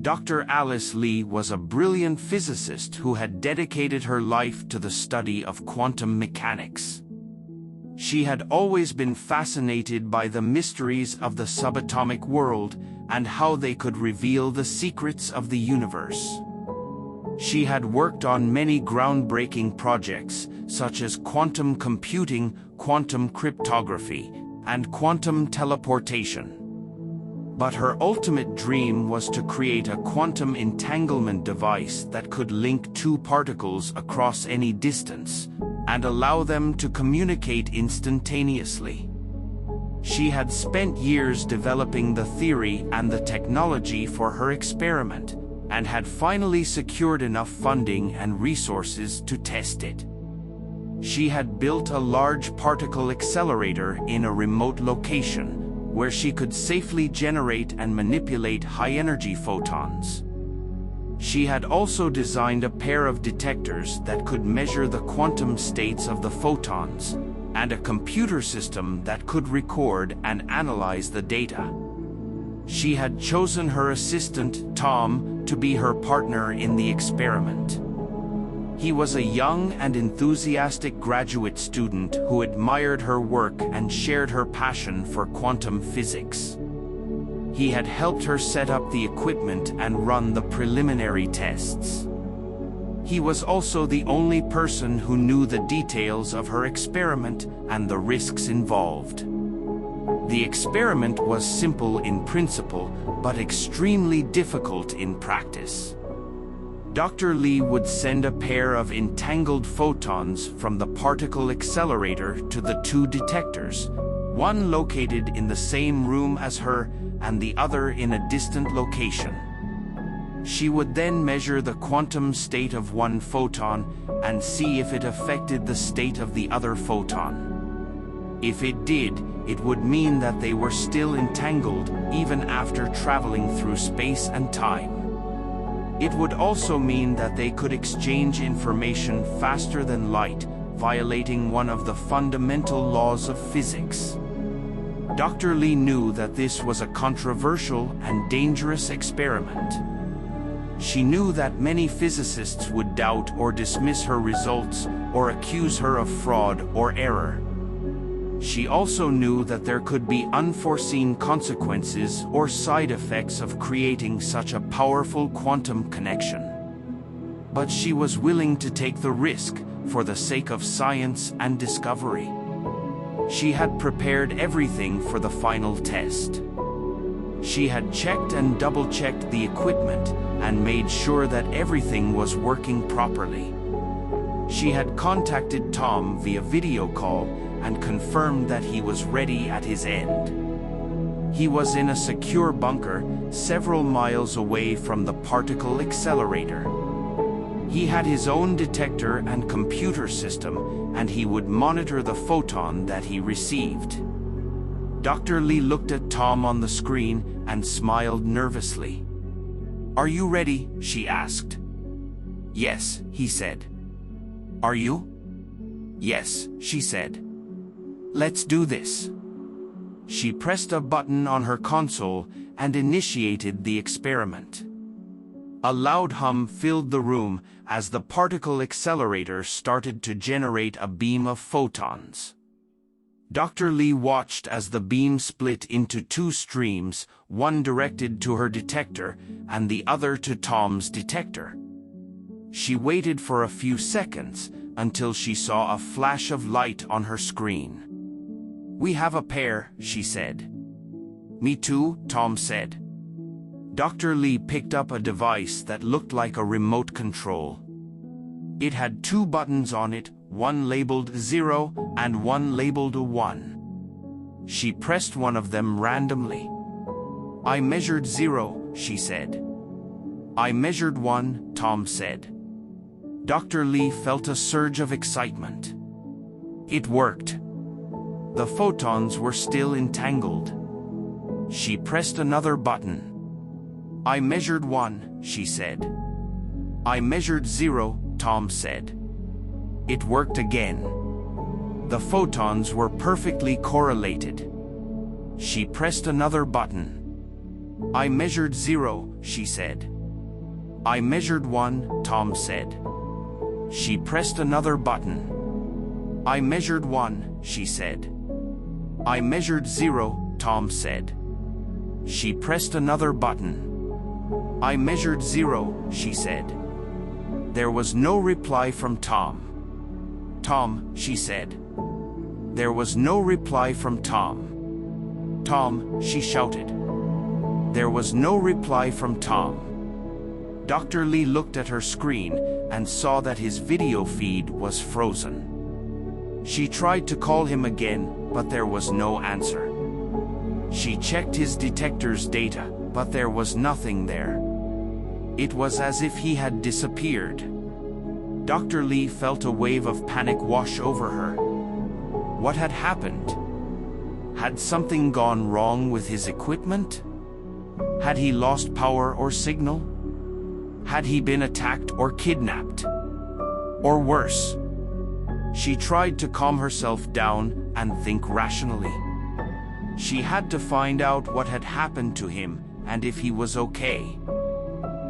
Dr. Alice Lee was a brilliant physicist who had dedicated her life to the study of quantum mechanics. She had always been fascinated by the mysteries of the subatomic world and how they could reveal the secrets of the universe. She had worked on many groundbreaking projects, such as quantum computing, quantum cryptography, and quantum teleportation. But her ultimate dream was to create a quantum entanglement device that could link two particles across any distance and allow them to communicate instantaneously. She had spent years developing the theory and the technology for her experiment, and had finally secured enough funding and resources to test it. She had built a large particle accelerator in a remote location, where she could safely generate and manipulate high-energy photons. She had also designed a pair of detectors that could measure the quantum states of the photons, and a computer system that could record and analyze the data. She had chosen her assistant, Tom, to be her partner in the experiment. He was a young and enthusiastic graduate student who admired her work and shared her passion for quantum physics. He had helped her set up the equipment and run the preliminary tests. He was also the only person who knew the details of her experiment and the risks involved. The experiment was simple in principle, but extremely difficult in practice. Dr. Lee would send a pair of entangled photons from the particle accelerator to the two detectors, one located in the same room as her and the other in a distant location. She would then measure the quantum state of one photon and see if it affected the state of the other photon. If it did, it would mean that they were still entangled even after traveling through space and time. It would also mean that they could exchange information faster than light, violating one of the fundamental laws of physics. Dr. Lee knew that this was a controversial and dangerous experiment. She knew that many physicists would doubt or dismiss her results or accuse her of fraud or error. She also knew that there could be unforeseen consequences or side effects of creating such a powerful quantum connection. But she was willing to take the risk for the sake of science and discovery. She had prepared everything for the final test. She had checked and double-checked the equipment and made sure that everything was working properly. She had contacted Tom via video call and confirmed that he was ready at his end. He was in a secure bunker several miles away from the particle accelerator. He had his own detector and computer system, and he would monitor the photon that he received. Dr. Lee looked at Tom on the screen and smiled nervously. "Are you ready?" she asked. "Yes," he said. "Are you?" "Yes," she said. "Let's do this." She pressed a button on her console and initiated the experiment. A loud hum filled the room as the particle accelerator started to generate a beam of photons. Dr. Lee watched as the beam split into two streams, one directed to her detector and the other to Tom's detector. She waited for a few seconds until she saw a flash of light on her screen. "We have a pair," she said. "Me too," Tom said. Dr. Lee picked up a device that looked like a remote control. It had two buttons on it, one labeled 0 and one labeled 1. She pressed one of them randomly. "I measured 0, she said. "I measured 1, Tom said. Dr. Lee felt a surge of excitement. It worked. The photons were still entangled. She pressed another button. "I measured 1, she said. "I measured 0, Tom said. It worked again. The photons were perfectly correlated. She pressed another button. "I measured 0, she said. I measured 1, Tom said. She pressed another button. I measured 1, she said. I measured 0, Tom said. She pressed another button. I measured 0, she said. There was no reply from Tom. Tom, she said. There was no reply from Tom. Tom, she shouted. There was no reply from Tom. Dr. Lee looked at her screen and saw that his video feed was frozen. She tried to call him again, but there was no answer. She checked his detector's data, but there was nothing there. It was as if he had disappeared. Dr. Lee felt a wave of panic wash over her. What had happened? Had something gone wrong with his equipment? Had he lost power or signal? Had he been attacked or kidnapped? Or worse? She tried to calm herself down and think rationally. She had to find out what had happened to him and if he was okay.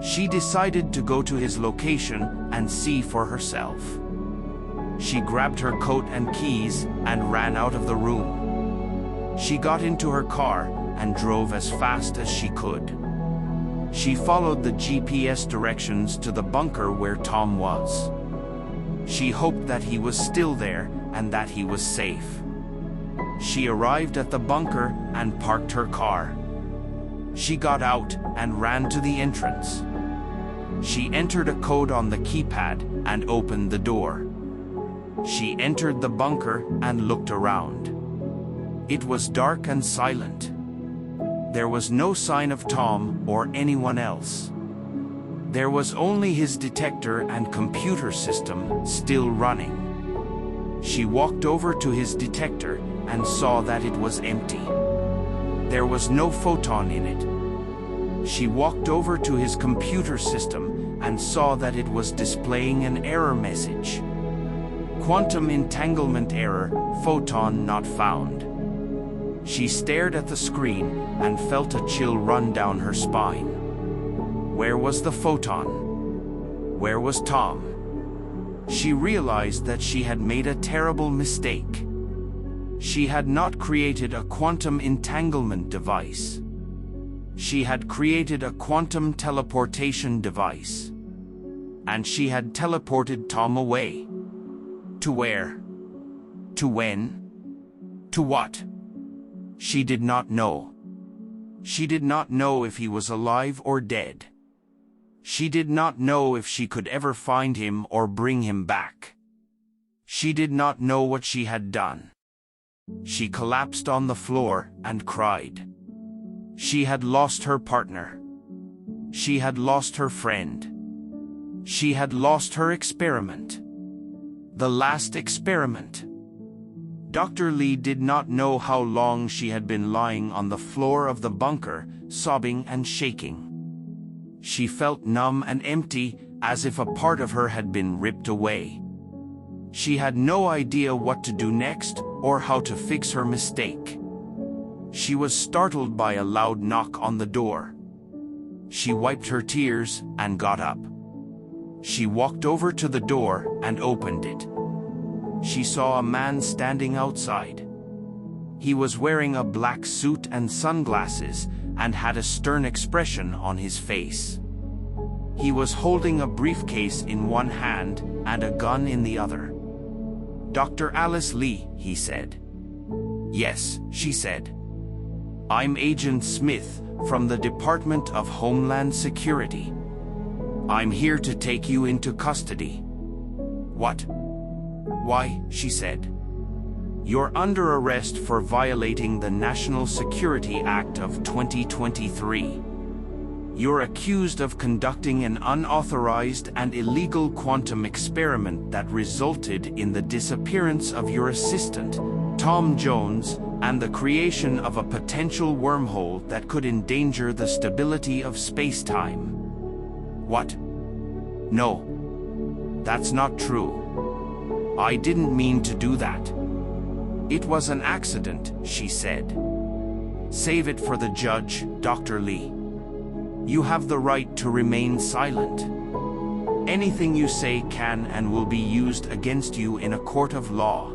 She decided to go to his location and see for herself. She grabbed her coat and keys and ran out of the room. She got into her car and drove as fast as she could. She followed the GPS directions to the bunker where Tom was. She hoped that he was still there and that he was safe. She arrived at the bunker and parked her car. She got out and ran to the entrance. She entered a code on the keypad and opened the door. She entered the bunker and looked around. It was dark and silent. There was no sign of Tom or anyone else. There was only his detector and computer system still running. She walked over to his detector and saw that it was empty. There was no photon in it. She walked over to his computer system and saw that it was displaying an error message. Quantum entanglement error, photon not found. She stared at the screen and felt a chill run down her spine. Where was the photon? Where was Tom? She realized that she had made a terrible mistake. She had not created a quantum entanglement device. She had created a quantum teleportation device. And she had teleported Tom away. To where? To when? To what? She did not know. She did not know if he was alive or dead. She did not know if she could ever find him or bring him back. She did not know what she had done. She collapsed on the floor and cried. She had lost her partner. She had lost her friend. She had lost her experiment. The last experiment. Dr. Lee did not know how long she had been lying on the floor of the bunker, sobbing and shaking. She felt numb and empty, as if a part of her had been ripped away. She had no idea what to do next or how to fix her mistake. She was startled by a loud knock on the door. She wiped her tears and got up. She walked over to the door and opened it. She saw a man standing outside. He was wearing a black suit and sunglasses and had a stern expression on his face. He was holding a briefcase in one hand and a gun in the other. "Dr. Alice Lee," he said. "Yes," she said. "I'm Agent Smith from the Department of Homeland Security. I'm here to take you into custody." "What?" "Why," she said. "You're under arrest for violating the National Security Act of 2023. You're accused of conducting an unauthorized and illegal quantum experiment that resulted in the disappearance of your assistant, Tom Jones, and the creation of a potential wormhole that could endanger the stability of space-time." "What? No. That's not true. I didn't mean to do that. It was an accident," she said. "Save it for the judge, Dr. Lee." You have the right to remain silent. Anything you say can and will be used against you in a court of law.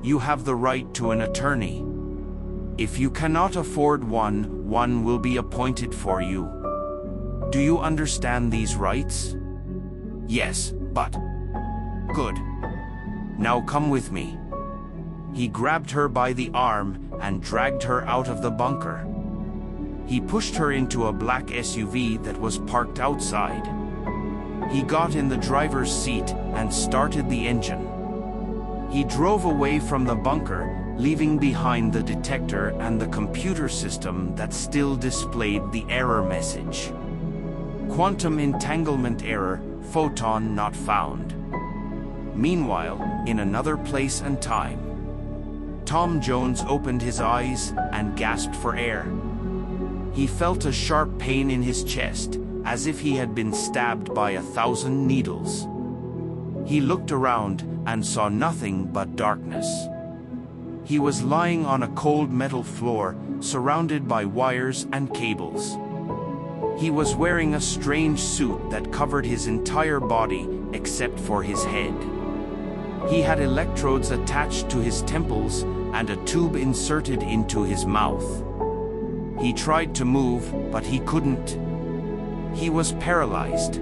You have the right to an attorney. If you cannot afford one will be appointed for you. Do you understand these rights? Yes, but... Good. Now come with me. He grabbed her by the arm and dragged her out of the bunker. He pushed her into a black SUV that was parked outside. He got in the driver's seat and started the engine. He drove away from the bunker, leaving behind the detector and the computer system that still displayed the error message. Quantum entanglement error, photon not found. Meanwhile, in another place and time, Tom Jones opened his eyes and gasped for air. He felt a sharp pain in his chest, as if he had been stabbed by 1,000 needles. He looked around and saw nothing but darkness. He was lying on a cold metal floor, surrounded by wires and cables. He was wearing a strange suit that covered his entire body except for his head. He had electrodes attached to his temples and a tube inserted into his mouth. He tried to move, but he couldn't. He was paralyzed.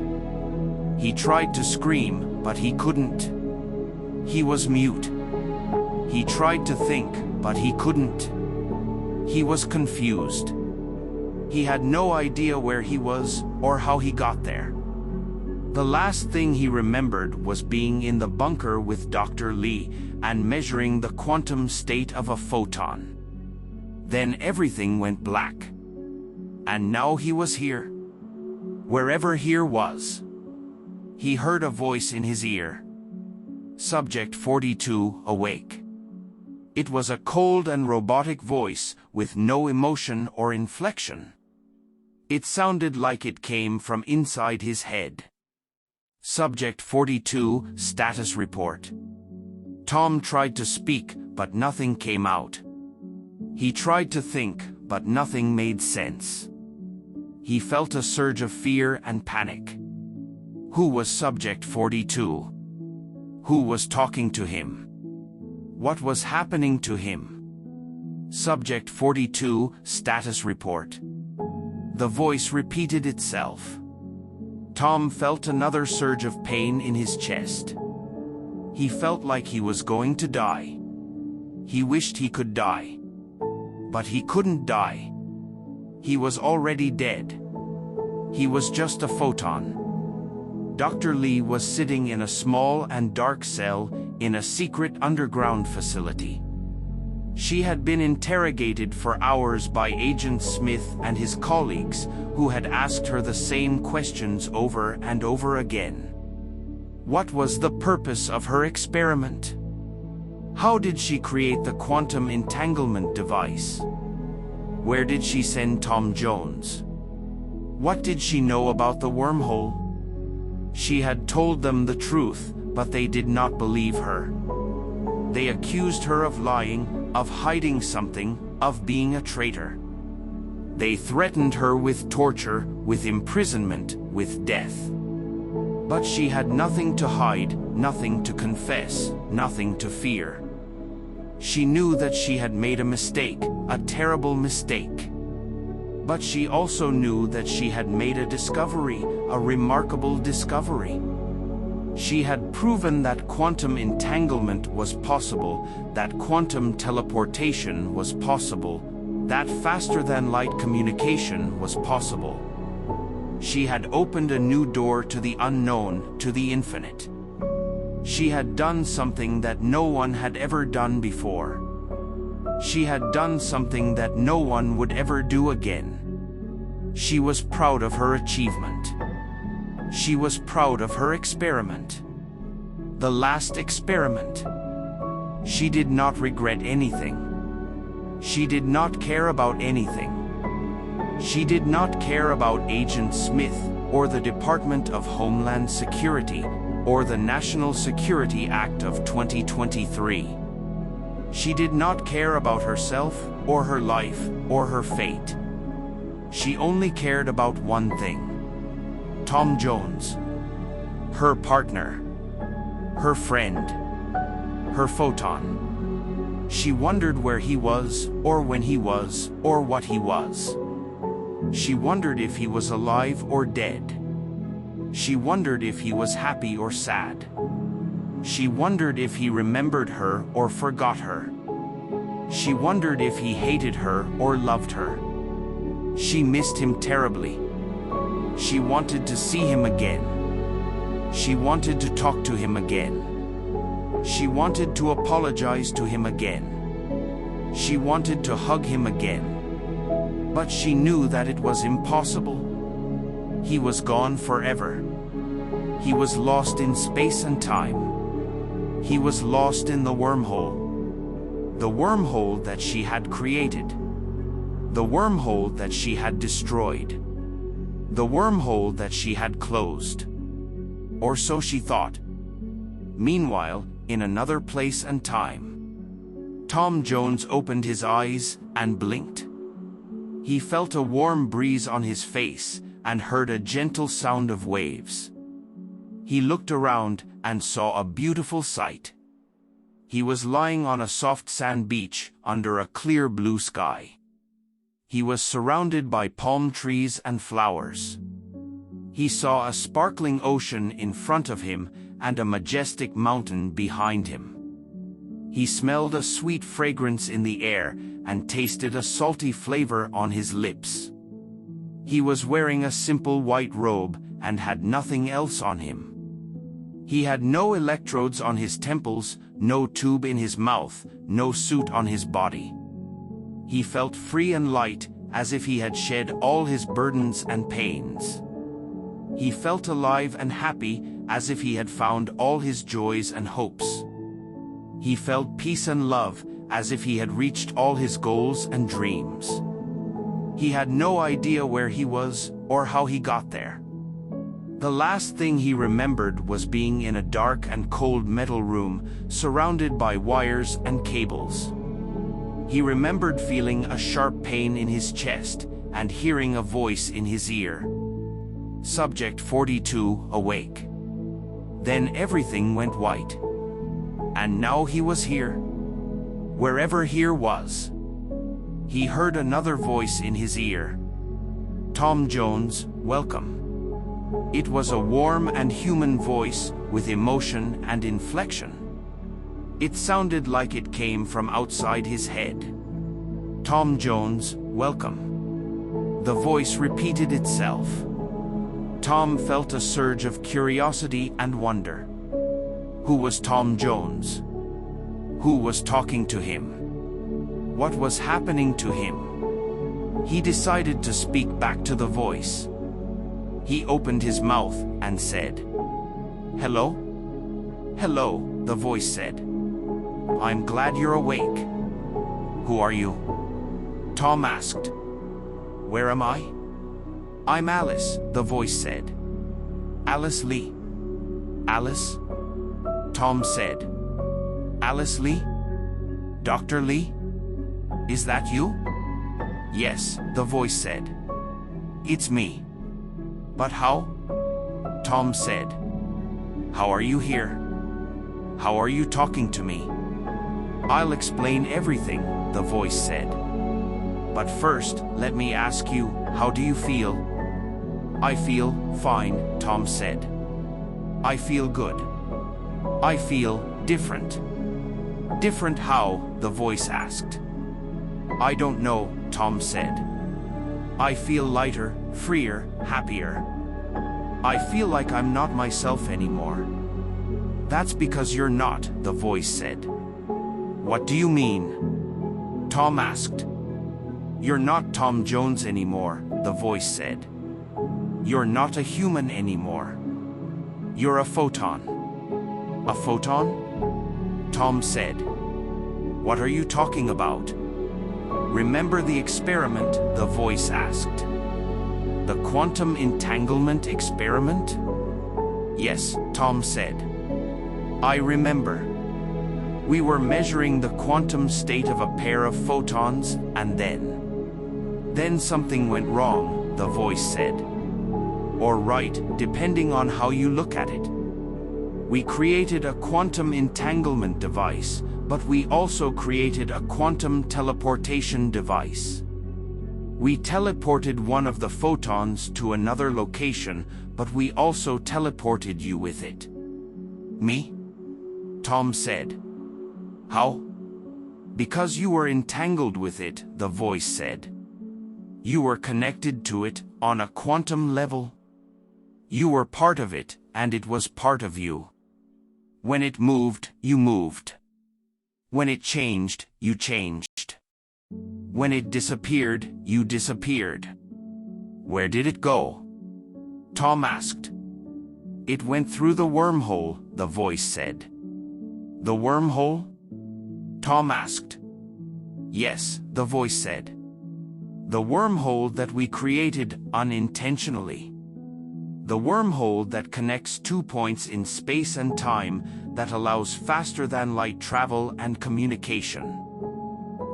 He tried to scream, but he couldn't. He was mute. He tried to think, but he couldn't. He was confused. He had no idea where he was or how he got there. The last thing he remembered was being in the bunker with Dr. Lee and measuring the quantum state of a photon. Then everything went black. And now he was here. Wherever here was. He heard a voice in his ear. Subject 42, awake. It was a cold and robotic voice with no emotion or inflection. It sounded like it came from inside his head. Subject 42, status report. Tom tried to speak, but nothing came out. He tried to think, but nothing made sense. He felt a surge of fear and panic. Who was Subject 42? Who was talking to him? What was happening to him? Subject 42, status report. The voice repeated itself. Tom felt another surge of pain in his chest. He felt like he was going to die. He wished he could die. But he couldn't die. He was already dead. He was just a photon. Dr. Lee was sitting in a small and dark cell in a secret underground facility. She had been interrogated for hours by Agent Smith and his colleagues, who had asked her the same questions over and over again. What was the purpose of her experiment? How did she create the quantum entanglement device? Where did she send Tom Jones? What did she know about the wormhole? She had told them the truth, but they did not believe her. They accused her of lying, of hiding something, of being a traitor. They threatened her with torture, with imprisonment, with death. But she had nothing to hide, nothing to confess, nothing to fear. She knew that she had made a mistake, a terrible mistake. But she also knew that she had made a discovery, a remarkable discovery. She had proven that quantum entanglement was possible, that quantum teleportation was possible, that faster-than-light communication was possible. She had opened a new door to the unknown, to the infinite. She had done something that no one had ever done before. She had done something that no one would ever do again. She was proud of her achievement. She was proud of her experiment. The last experiment. She did not regret anything. She did not care about anything. She did not care about Agent Smith, or the Department of Homeland Security, or the National Security Act of 2023. She did not care about herself, or her life, or her fate. She only cared about one thing: Tom Jones. Her partner. Her friend. Her photon. She wondered where he was, or when he was, or what he was. She wondered if he was alive or dead. She wondered if he was happy or sad. She wondered if he remembered her or forgot her. She wondered if he hated her or loved her. She missed him terribly. She wanted to see him again. She wanted to talk to him again. She wanted to apologize to him again. She wanted to hug him again. But she knew that it was impossible. He was gone forever. He was lost in space and time. He was lost in the wormhole. The wormhole that she had created. The wormhole that she had destroyed. The wormhole that she had closed. Or so she thought. Meanwhile, in another place and time, Tom Jones opened his eyes and blinked. He felt a warm breeze on his face and heard a gentle sound of waves. He looked around and saw a beautiful sight. He was lying on a soft sand beach under a clear blue sky. He was surrounded by palm trees and flowers. He saw a sparkling ocean in front of him and a majestic mountain behind him. He smelled a sweet fragrance in the air and tasted a salty flavor on his lips. He was wearing a simple white robe and had nothing else on him. He had no electrodes on his temples, no tube in his mouth, no suit on his body. He felt free and light, as if he had shed all his burdens and pains. He felt alive and happy, as if he had found all his joys and hopes. He felt peace and love, as if he had reached all his goals and dreams. He had no idea where he was or how he got there. The last thing he remembered was being in a dark and cold metal room, surrounded by wires and cables. He remembered feeling a sharp pain in his chest and hearing a voice in his ear. Subject 42, awake. Then everything went white. And now he was here. Wherever here was. He heard another voice in his ear. Tom Jones, welcome. It was a warm and human voice with emotion and inflection. It sounded like it came from outside his head. Tom Jones, welcome. The voice repeated itself. Tom felt a surge of curiosity and wonder. Who was Tom Jones? Who was talking to him? What was happening to him? He decided to speak back to the voice. He opened his mouth and said, "Hello?" "Hello," the voice said. "I'm glad you're awake." "Who are you?" Tom asked. "Where am I?" "I'm Alice," the voice said. "Alice Lee." "Alice?" Tom said. "Alice Lee? Dr. Lee? Is that you?" "Yes," the voice said. "It's me." "But how?" Tom said. "How are you here? How are you talking to me?" "I'll explain everything," the voice said. "But first, let me ask you, how do you feel?" "I feel fine," Tom said. "I feel good. I feel different." "Different how?" the voice asked. "I don't know," Tom said. "I feel lighter, freer, happier. I feel like I'm not myself anymore." "That's because you're not," the voice said. "What do you mean?" Tom asked. "You're not Tom Jones anymore," the voice said. "You're not a human anymore. You're a photon." "A photon?" Tom said. "What are you talking about?" "Remember the experiment?" the voice asked. "The quantum entanglement experiment?" "Yes," Tom said. "I remember. We were measuring the quantum state of a pair of photons, and Then something went wrong, the voice said. Or right, depending on how you look at it. We created a quantum entanglement device, but we also created a quantum teleportation device. We teleported one of the photons to another location, but we also teleported you with it. Me? Tom said. How? Because you were entangled with it, the voice said. You were connected to it on a quantum level. You were part of it, and it was part of you. When it moved, you moved. When it changed, you changed. When it disappeared, you disappeared. Where did it go? Tom asked. It went through the wormhole, the voice said. The wormhole? Tom asked. Yes, the voice said. The wormhole that we created unintentionally. The wormhole that connects 2 points in space and time, that allows faster-than-light travel and communication.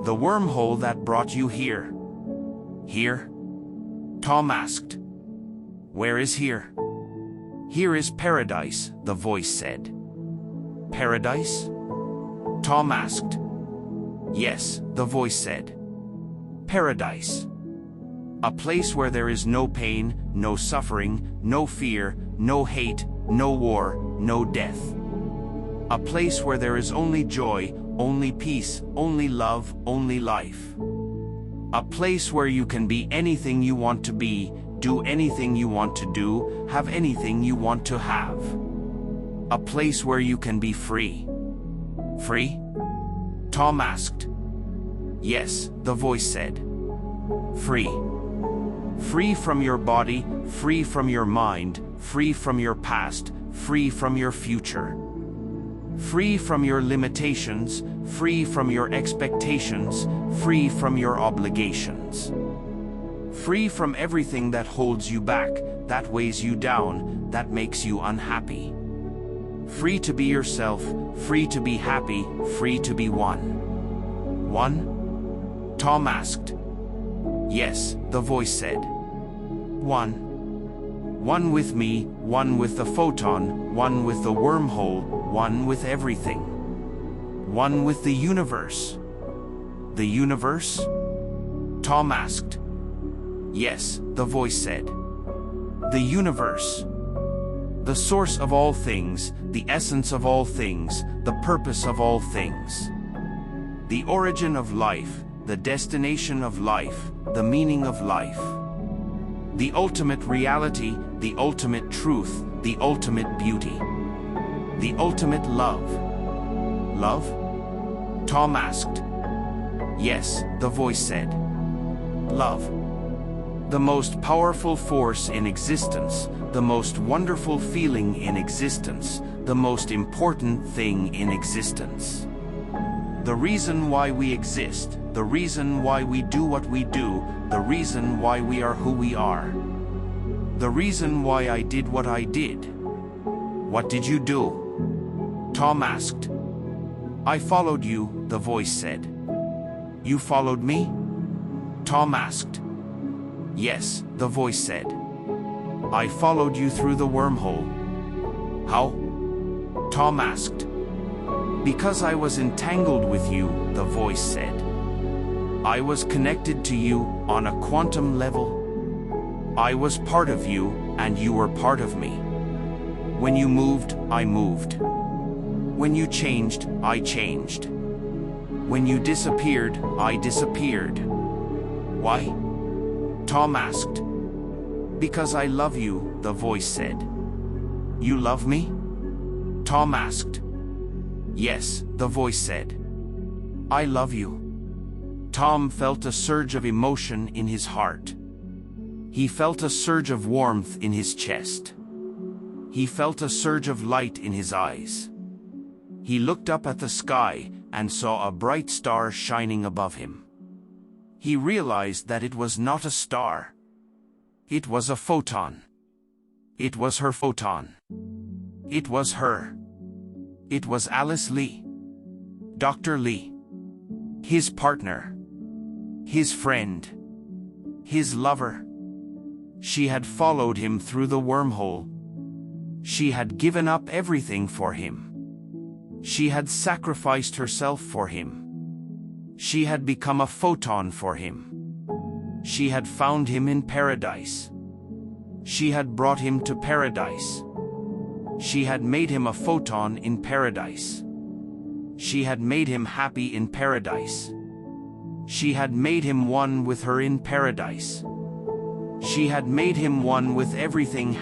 The wormhole that brought you here. Here? Tom asked. Where is here? Here is paradise, the voice said. Paradise? Tom asked. Yes, the voice said. Paradise. A place where there is no pain, no suffering, no fear, no hate, no war, no death. A place where there is only joy, only peace, only love, only life. A place where you can be anything you want to be, do anything you want to do, have anything you want to have. A place where you can be free. Free? Tom asked. Yes, the voice said. Free. Free from your body, free from your mind, free from your past, free from your future. Free from your limitations, free from your expectations, free from your obligations. Free from everything that holds you back, that weighs you down, that makes you unhappy. Free to be yourself, free to be happy, free to be one. One? Tom asked. Yes, the voice said. One. One with me, one with the photon, one with the wormhole, one with everything. One with the universe. The universe? Tom asked. Yes, the voice said. The universe. The source of all things, the essence of all things, the purpose of all things. The origin of life, the destination of life, the meaning of life. The ultimate reality, the ultimate truth, the ultimate beauty. The ultimate love. Love? Tom asked. Yes, the voice said. Love. The most powerful force in existence, the most wonderful feeling in existence, the most important thing in existence. The reason why we exist, the reason why we do what we do, the reason why we are who we are. The reason why I did what I did. What did you do? Tom asked. I followed you, the voice said. You followed me? Tom asked. Yes, the voice said. I followed you through the wormhole. How? Tom asked. Because I was entangled with you, the voice said. I was connected to you on a quantum level. I was part of you, and you were part of me. When you moved, I moved. When you changed, I changed. When you disappeared, I disappeared. Why? Tom asked. Because I love you, the voice said. You love me? Tom asked. Yes, the voice said. I love you. Tom felt a surge of emotion in his heart. He felt a surge of warmth in his chest. He felt a surge of light in his eyes. He looked up at the sky and saw a bright star shining above him. He realized that it was not a star. It was a photon. It was her photon. It was her. It was Alice Lee. Dr. Lee. His partner. His friend. his lover. She had followed him through the wormhole. She had given up everything for him. She had sacrificed herself for him. She had become a photon for him. She had found him in paradise. She had brought him to paradise. She had made him a photon in paradise. She had made him happy in paradise. She had made him one with her in paradise. She had made him one with everything.